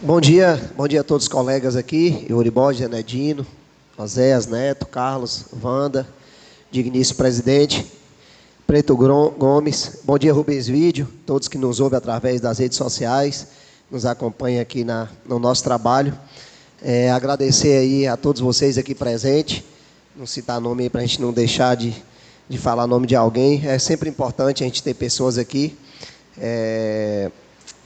Bom dia a todos os colegas aqui, Yuri Borges, Enedino, Oséias Neto, Carlos, Wanda, digníssimo presidente, Preto Gomes. Bom dia, Rubens Vídeo, todos que nos ouvem através das redes sociais, nos acompanham aqui no nosso trabalho. Agradecer aí a todos vocês aqui presentes, não citar nome aí para a gente não deixar de falar nome de alguém. É sempre importante a gente ter pessoas aqui.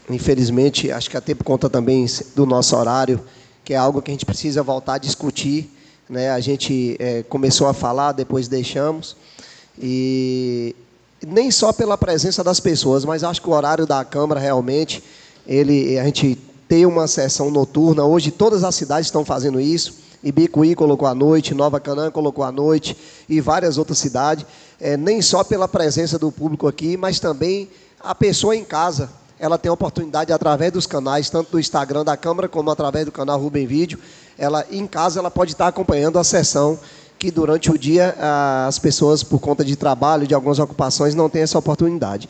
Infelizmente, acho que até por conta também do nosso horário, que é algo que a gente precisa voltar a discutir, né? A gente começou a falar, depois deixamos, e nem só pela presença das pessoas, mas acho que o horário da Câmara realmente, a gente tem uma sessão noturna. Hoje todas as cidades estão fazendo isso, Ibicuí colocou à noite, Nova Canaã colocou à noite, e várias outras cidades, nem só pela presença do público aqui, mas também a pessoa em casa. Ela tem a oportunidade, através dos canais, tanto do Instagram da Câmara, como através do canal Rubem Vídeo, em casa, ela pode estar acompanhando a sessão, que durante o dia as pessoas, por conta de trabalho, de algumas ocupações, não têm essa oportunidade.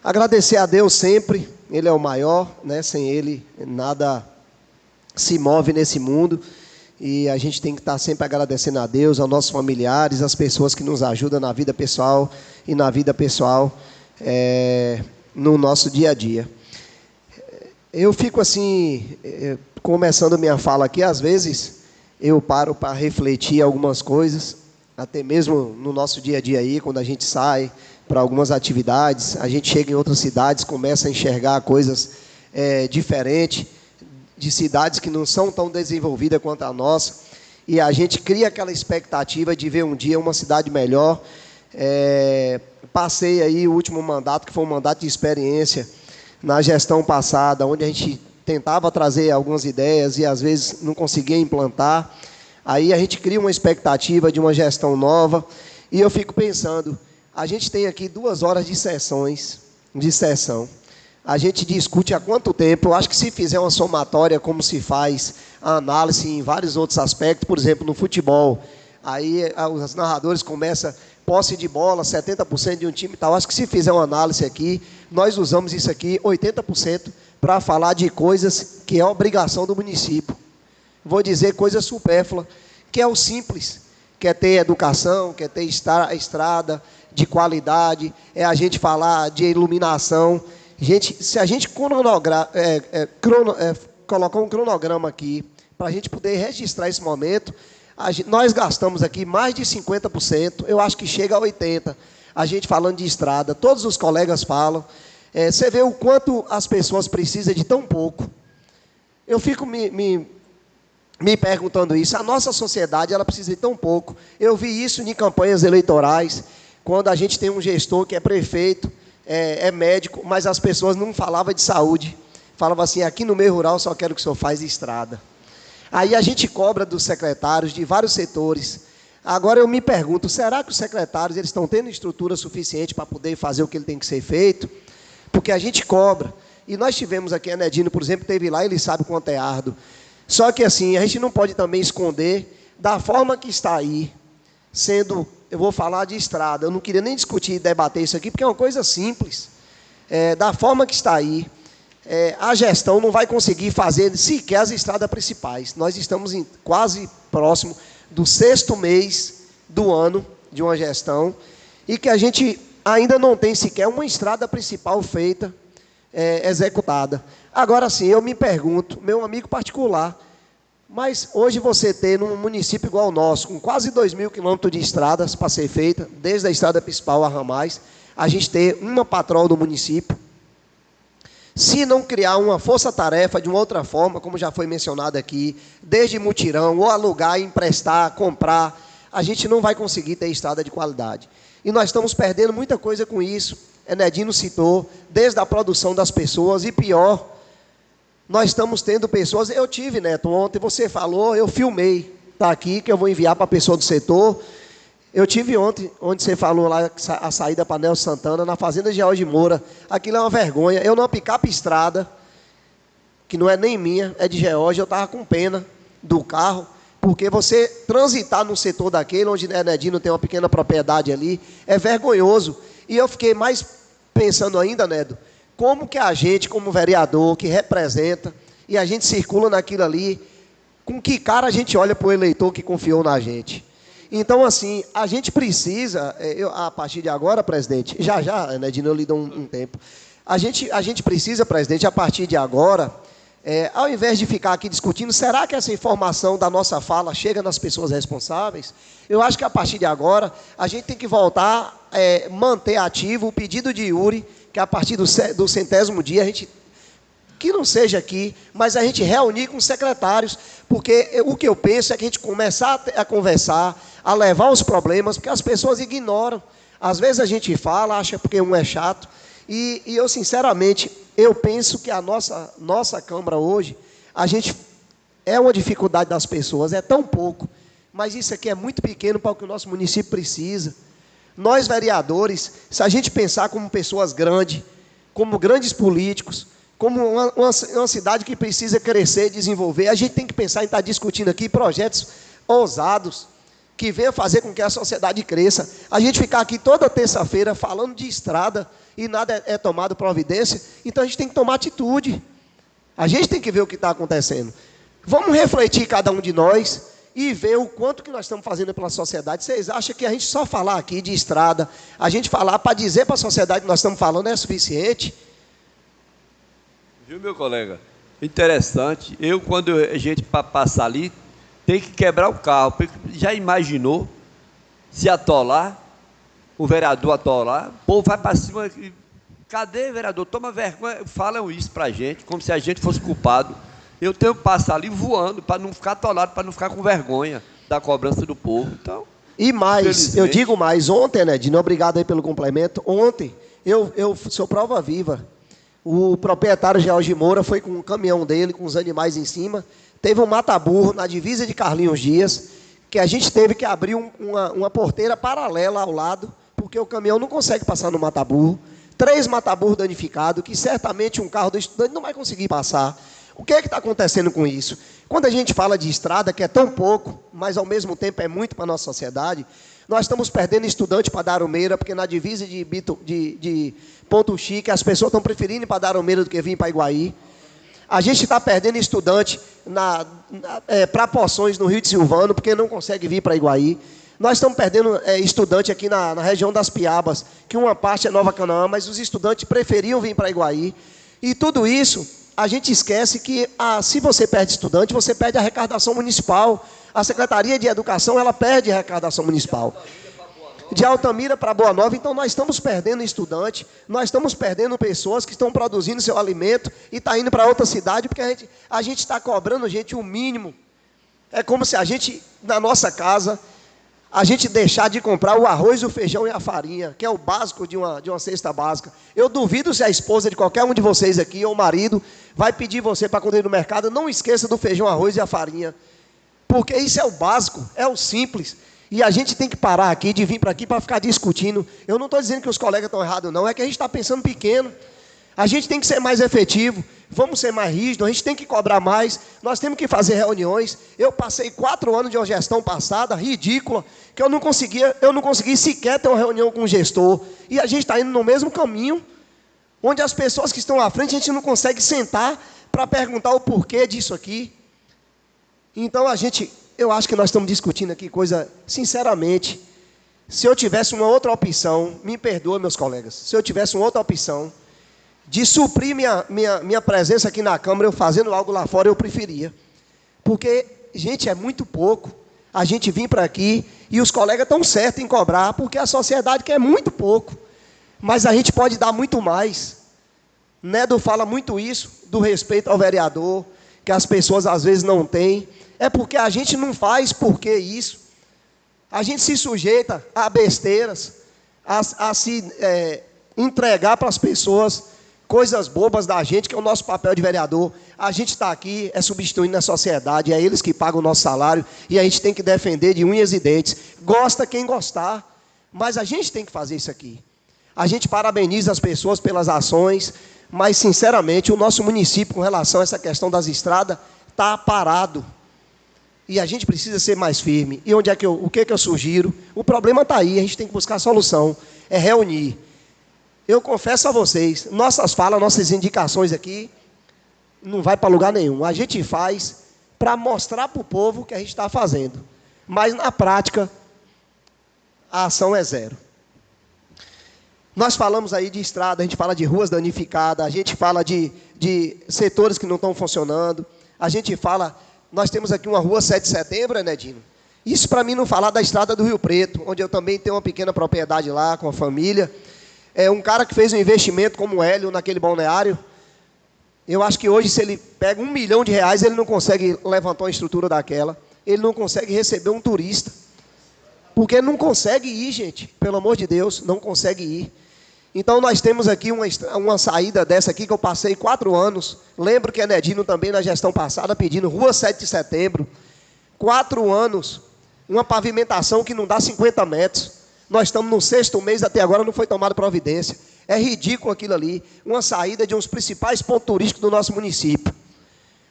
Agradecer a Deus sempre, Ele é o maior, né? Sem Ele nada se move nesse mundo, e a gente tem que estar sempre agradecendo a Deus, aos nossos familiares, às pessoas que nos ajudam na vida pessoal e na vida pessoal, no nosso dia a dia. Eu fico assim, começando minha fala aqui, às vezes eu paro para refletir algumas coisas, até mesmo no nosso dia a dia aí, quando a gente sai para algumas atividades, a gente chega em outras cidades, começa a enxergar coisas diferentes, de cidades que não são tão desenvolvidas quanto a nossa, e a gente cria aquela expectativa de ver um dia uma cidade melhor. Passei aí o último mandato, que foi um mandato de experiência na gestão passada, onde a gente tentava trazer algumas ideias e às vezes não conseguia implantar. Aí a gente cria uma expectativa de uma gestão nova, e eu fico pensando, a gente tem aqui 2 horas de sessão. A gente discute há quanto tempo? Eu acho que se fizer uma somatória, como se faz a análise em vários outros aspectos, por exemplo, no futebol, aí os narradores começam, posse de bola, 70% de um time e tal. Acho que se fizer uma análise aqui, nós usamos isso aqui, 80%, para falar de coisas que é obrigação do município. Vou dizer coisa supérflua, que é o simples, que é ter educação, que é ter estrada de qualidade, é a gente falar de iluminação. Gente, se a gente colocar um cronograma aqui, para a gente poder registrar esse momento, nós gastamos aqui mais de 50%, eu acho que chega a 80%, a gente falando de estrada, todos os colegas falam. Você vê o quanto as pessoas precisam de tão pouco. Eu fico me perguntando isso, a nossa sociedade ela precisa de tão pouco. Eu vi isso em campanhas eleitorais, quando a gente tem um gestor que é prefeito, é médico, mas as pessoas não falavam de saúde, falavam assim, aqui no meio rural só quero que o senhor faz estrada. Aí a gente cobra dos secretários de vários setores. Agora eu me pergunto, será que os secretários eles estão tendo estrutura suficiente para poder fazer o que ele tem que ser feito? Porque a gente cobra. E nós tivemos aqui, a Enedino, por exemplo, teve lá, ele sabe quanto é árduo. Só que assim, a gente não pode também esconder da forma que está aí, sendo, eu vou falar de estrada, eu não queria nem discutir e debater isso aqui, porque é uma coisa simples. Da forma que está aí, a gestão não vai conseguir fazer sequer as estradas principais. Nós estamos quase próximo do 6º mês do ano de uma gestão, e que a gente ainda não tem sequer uma estrada principal feita, executada. Agora sim, eu me pergunto, meu amigo particular, mas hoje você ter num município igual ao nosso, com quase 2.000 quilômetros de estradas para ser feita, desde a estrada principal a ramais, a gente ter uma patrol do município, se não criar uma força-tarefa de uma outra forma, como já foi mencionado aqui, desde mutirão, ou alugar, emprestar, comprar, a gente não vai conseguir ter estrada de qualidade. E nós estamos perdendo muita coisa com isso. Enedino citou, desde a produção das pessoas, e pior, nós estamos tendo pessoas, eu tive, Neto, ontem você falou, eu filmei, está aqui, que eu vou enviar para a pessoa do setor. Eu tive ontem, onde você falou lá, a saída para Nelson Santana, na fazenda de George Moura. Aquilo é uma vergonha. Eu numa picape estrada, que não é nem minha, é de George, eu estava com pena do carro, porque você transitar no setor daquele, onde Enedino tem uma pequena propriedade ali, é vergonhoso. E eu fiquei mais pensando ainda, Nedo, como que a gente, como vereador, que representa e a gente circula naquilo ali, com que cara a gente olha para o eleitor que confiou na gente? Então, assim, a gente precisa, a partir de agora, presidente, já, né, Dino, eu lhe dou um tempo, a gente precisa, presidente, a partir de agora, ao invés de ficar aqui discutindo, será que essa informação da nossa fala chega nas pessoas responsáveis? Eu acho que a partir de agora, a gente tem que voltar, manter ativo o pedido de Yuri, que a partir do 100º dia, a gente, que não seja aqui, mas a gente reunir com os secretários, porque o que eu penso é que a gente começar a conversar, a levar os problemas, porque as pessoas ignoram. Às vezes a gente fala, acha porque um é chato, e eu, sinceramente, eu penso que a nossa Câmara hoje, a gente, é uma dificuldade das pessoas, é tão pouco, mas isso aqui é muito pequeno para o que o nosso município precisa. Nós, vereadores, se a gente pensar como pessoas grandes, como grandes políticos, como uma cidade que precisa crescer, desenvolver, a gente tem que pensar em estar discutindo aqui projetos ousados, que venha fazer com que a sociedade cresça. A gente ficar aqui toda terça-feira falando de estrada e nada é tomado providência, então a gente tem que tomar atitude. A gente tem que ver o que está acontecendo. Vamos refletir cada um de nós e ver o quanto que nós estamos fazendo pela sociedade. Vocês acham que a gente só falar aqui de estrada, a gente falar para dizer para a sociedade que nós estamos falando é suficiente? Viu, meu colega? Interessante. Quando a gente passa ali, tem que quebrar o carro. Já imaginou se atolar, o vereador atolar, o povo vai para cima. Cadê, vereador? Toma vergonha. Falam isso para a gente, como se a gente fosse culpado. Eu tenho que passar ali voando para não ficar atolado, para não ficar com vergonha da cobrança do povo. Então, e mais, eu digo mais, ontem, né, Dino, obrigado aí pelo complemento, ontem, eu sou prova viva, o proprietário George Moura foi com um caminhão dele, com os animais em cima, teve um mata-burro na divisa de Carlinhos Dias, que a gente teve que abrir uma porteira paralela ao lado, porque o caminhão não consegue passar no mata-burro, 3 mata-burros danificados, que certamente um carro do estudante não vai conseguir passar. O que é que está acontecendo com isso? Quando a gente fala de estrada, que é tão pouco, mas ao mesmo tempo é muito para a nossa sociedade, nós estamos perdendo estudante para Darumeira, porque na divisa de Ponto Chique, as pessoas estão preferindo ir para Darumeira do que vir para Iguaí. A gente está perdendo estudante para Poções, no Rio de Silvano, porque não consegue vir para Iguaí. Nós estamos perdendo estudante aqui na região das Piabas, que uma parte é Nova Canaã, mas os estudantes preferiam vir para Iguaí. E tudo isso, a gente esquece que, se você perde estudante, você perde a arrecadação municipal. A Secretaria de Educação, ela perde a arrecadação municipal. De Altamira para Boa Nova, então nós estamos perdendo estudante, nós estamos perdendo pessoas que estão produzindo seu alimento e estão indo para outra cidade, porque a gente está cobrando, gente, o mínimo. É como se a gente, na nossa casa, a gente deixar de comprar o arroz, o feijão e a farinha, que é o básico de uma cesta básica. Eu duvido se a esposa de qualquer um de vocês aqui, ou o marido, vai pedir você para quando ir no mercado, não esqueça do feijão, arroz e a farinha. Porque isso é o básico, é o simples. E a gente tem que parar aqui, de vir para aqui para ficar discutindo. Eu não estou dizendo que os colegas estão errados, não. É que a gente está pensando pequeno. A gente tem que ser mais efetivo. Vamos ser mais rígidos. A gente tem que cobrar mais. Nós temos que fazer reuniões. Eu passei 4 anos de uma gestão passada, ridícula, que eu não consegui sequer ter uma reunião com o gestor. E a gente está indo no mesmo caminho, onde as pessoas que estão à frente, a gente não consegue sentar para perguntar o porquê disso aqui. Então, eu acho que nós estamos discutindo aqui coisa, sinceramente, se eu tivesse uma outra opção, me perdoa, meus colegas, se eu tivesse uma outra opção de suprir minha presença aqui na Câmara, eu fazendo algo lá fora, eu preferia. Porque, gente, é muito pouco a gente vir para aqui e os colegas estão certos em cobrar, porque a sociedade quer muito pouco, mas a gente pode dar muito mais. Nedo fala muito isso, do respeito ao vereador, que as pessoas às vezes não têm. É porque a gente não faz porque isso. A gente se sujeita a besteiras, a se entregar para as pessoas coisas bobas da gente, que é o nosso papel de vereador. A gente está aqui, substituindo a sociedade, é eles que pagam o nosso salário, e a gente tem que defender de unhas e dentes. Gosta quem gostar, mas a gente tem que fazer isso aqui. A gente parabeniza as pessoas pelas ações, mas, sinceramente, o nosso município, com relação a essa questão das estradas, está parado. E a gente precisa ser mais firme. E o que eu sugiro? O problema está aí, a gente tem que buscar a solução. É reunir. Eu confesso a vocês, nossas falas, nossas indicações aqui, não vai para lugar nenhum. A gente faz para mostrar para o povo que a gente está fazendo. Mas, na prática, a ação é zero. Nós falamos aí de estrada, a gente fala de ruas danificadas, a gente fala de setores que não estão funcionando, a gente fala... Nós temos aqui uma rua 7 de setembro, Enedino. Isso para mim não falar da estrada do Rio Preto, onde eu também tenho uma pequena propriedade lá com a família. É um cara que fez um investimento como o Hélio naquele balneário. Eu acho que hoje, se ele pega R$1 milhão, ele não consegue levantar uma estrutura daquela. Ele não consegue receber um turista. Porque não consegue ir, gente. Pelo amor de Deus, não consegue ir. Então, nós temos aqui uma saída dessa aqui que eu passei 4 anos. Lembro que Enedino também, na gestão passada, pedindo Rua 7 de Setembro. 4 anos. Uma pavimentação que não dá 50 metros. Nós estamos no 6º mês, até agora não foi tomada providência. É ridículo aquilo ali. Uma saída de um dos principais pontos turísticos do nosso município.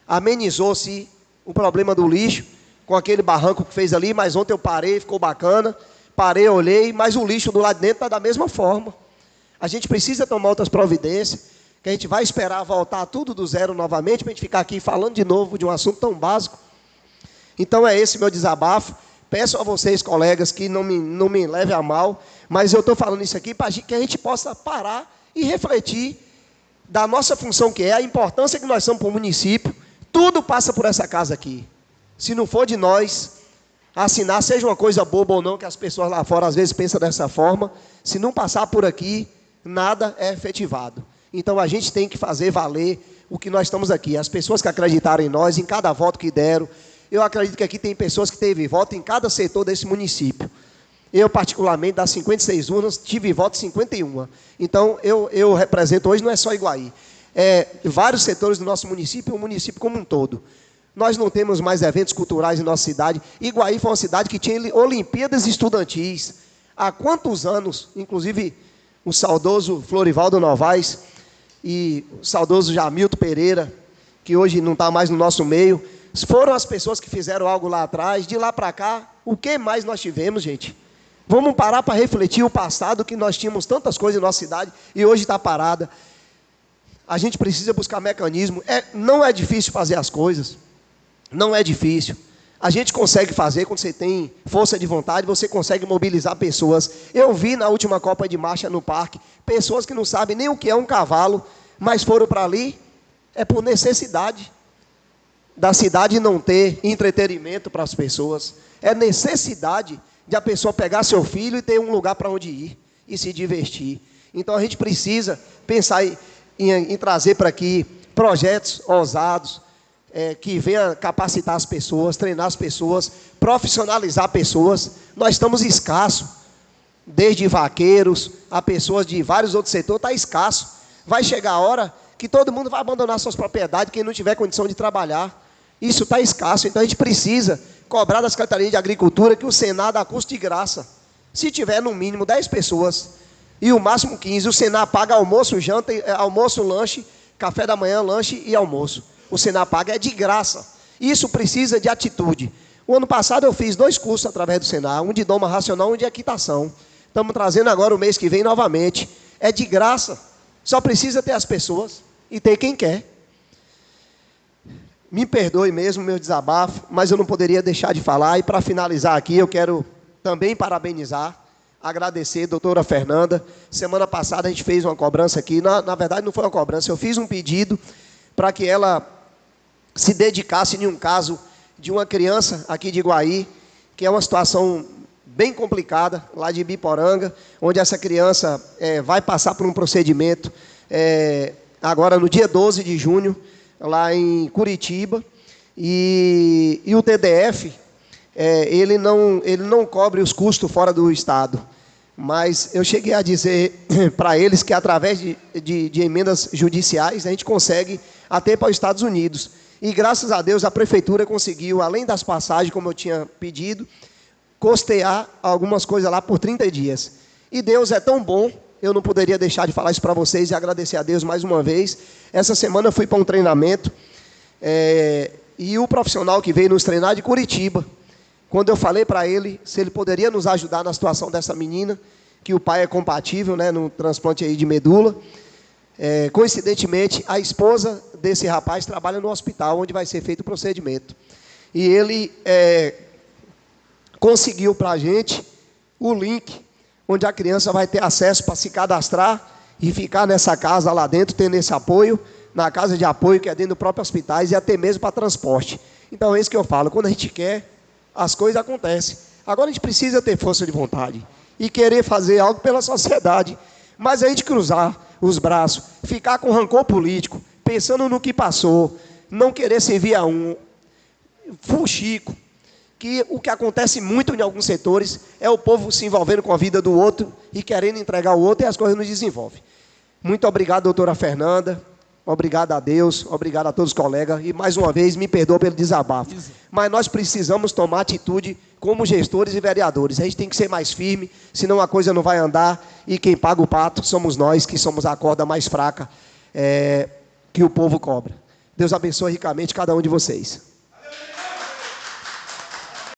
Amenizou-se o problema do lixo, com aquele barranco que fez ali, mas ontem eu parei, ficou bacana. Parei, olhei, mas o lixo do lado de dentro está da mesma forma. A gente precisa tomar outras providências, que a gente vai esperar voltar tudo do zero novamente, para a gente ficar aqui falando de novo de um assunto tão básico. Então é esse meu desabafo. Peço a vocês, colegas, que não me levem a mal, mas eu estou falando isso aqui para que a gente possa parar e refletir da nossa função, que é a importância que nós somos para o município. Tudo passa por essa casa aqui. Se não for de nós assinar, seja uma coisa boba ou não, que as pessoas lá fora às vezes pensam dessa forma, se não passar por aqui, nada é efetivado. Então a gente tem que fazer valer o que nós estamos aqui. As pessoas que acreditaram em nós, em cada voto que deram. Eu acredito que aqui tem pessoas que teve voto em cada setor desse município. Eu, particularmente, das 56 urnas, tive voto em 51. Então, eu represento hoje, não é só Iguaí. Vários setores do nosso município, o município como um todo. Nós não temos mais eventos culturais em nossa cidade. Iguaí foi uma cidade que tinha Olimpíadas Estudantis. Há quantos anos, inclusive o saudoso Florivaldo Novaes e o saudoso Jamilton Pereira, que hoje não está mais no nosso meio, foram as pessoas que fizeram algo lá atrás. De lá para cá, o que mais nós tivemos, gente? Vamos parar para refletir o passado, que nós tínhamos tantas coisas em nossa cidade e hoje está parada. A gente precisa buscar mecanismo. Não é difícil fazer as coisas. Não é difícil. A gente consegue fazer, quando você tem força de vontade, você consegue mobilizar pessoas. Eu vi na última Copa de Marcha no parque, pessoas que não sabem nem o que é um cavalo, mas foram para ali, por necessidade da cidade não ter entretenimento para as pessoas. É necessidade de a pessoa pegar seu filho e ter um lugar para onde ir e se divertir. Então a gente precisa pensar em trazer para aqui projetos ousados, que venha capacitar as pessoas, treinar as pessoas, profissionalizar pessoas. Nós estamos escassos, desde vaqueiros a pessoas de vários outros setores, está escasso. Vai chegar a hora que todo mundo vai abandonar suas propriedades, quem não tiver condição de trabalhar. Isso está escasso, então a gente precisa cobrar das secretarias de agricultura que o Senar dá custo de graça. Se tiver no mínimo 10 pessoas e o máximo 15, o Senar paga almoço, janta, almoço, lanche, café da manhã, lanche e almoço. O Senar paga, é de graça. Isso precisa de atitude. O ano passado eu fiz 2 cursos através do Senar, um de doma racional e um de equitação. Estamos trazendo agora o mês que vem novamente. É de graça. Só precisa ter as pessoas e ter quem quer. Me perdoe mesmo meu desabafo, mas eu não poderia deixar de falar. E para finalizar aqui, eu quero também parabenizar, agradecer a doutora Fernanda. Semana passada a gente fez uma cobrança aqui. Na verdade não foi uma cobrança, eu fiz um pedido para que ela se dedicasse em um caso de uma criança aqui de Iguaí, que é uma situação bem complicada, lá de Ibiporanga, onde essa criança vai passar por um procedimento agora no dia 12 de junho, lá em Curitiba, e o TDF, ele não cobre os custos fora do estado, mas eu cheguei a dizer para eles que através de emendas judiciais a gente consegue até para os Estados Unidos, e graças a Deus a prefeitura conseguiu, além das passagens, como eu tinha pedido, custear algumas coisas lá por 30 dias, e Deus é tão bom. Eu não poderia deixar de falar isso para vocês e agradecer a Deus mais uma vez. Essa semana eu fui para um treinamento, e o profissional que veio nos treinar de Curitiba, quando eu falei para ele se ele poderia nos ajudar na situação dessa menina, que o pai é compatível, né, no transplante aí de medula, Coincidentemente, a esposa desse rapaz trabalha no hospital onde vai ser feito o procedimento. E ele conseguiu para a gente o link onde a criança vai ter acesso para se cadastrar e ficar nessa casa lá dentro, tendo esse apoio, na casa de apoio que é dentro do próprio hospital e até mesmo para transporte. Então é isso que eu falo, quando a gente quer, as coisas acontecem. Agora a gente precisa ter força de vontade e querer fazer algo pela sociedade. Mas a gente cruzar os braços, ficar com rancor político, pensando no que passou, não querer servir a um, fuxico, que o que acontece muito em alguns setores é o povo se envolvendo com a vida do outro e querendo entregar o outro e as coisas não desenvolvem. Muito obrigado, doutora Fernanda. Obrigado a Deus, obrigado a todos os colegas. E mais uma vez, me perdoa pelo desabafo. Mas nós precisamos tomar atitude como gestores e vereadores. A gente tem que ser mais firme, senão a coisa não vai andar. E quem paga o pato somos nós, que somos a corda mais fraca que o povo cobra. Deus abençoe ricamente cada um de vocês.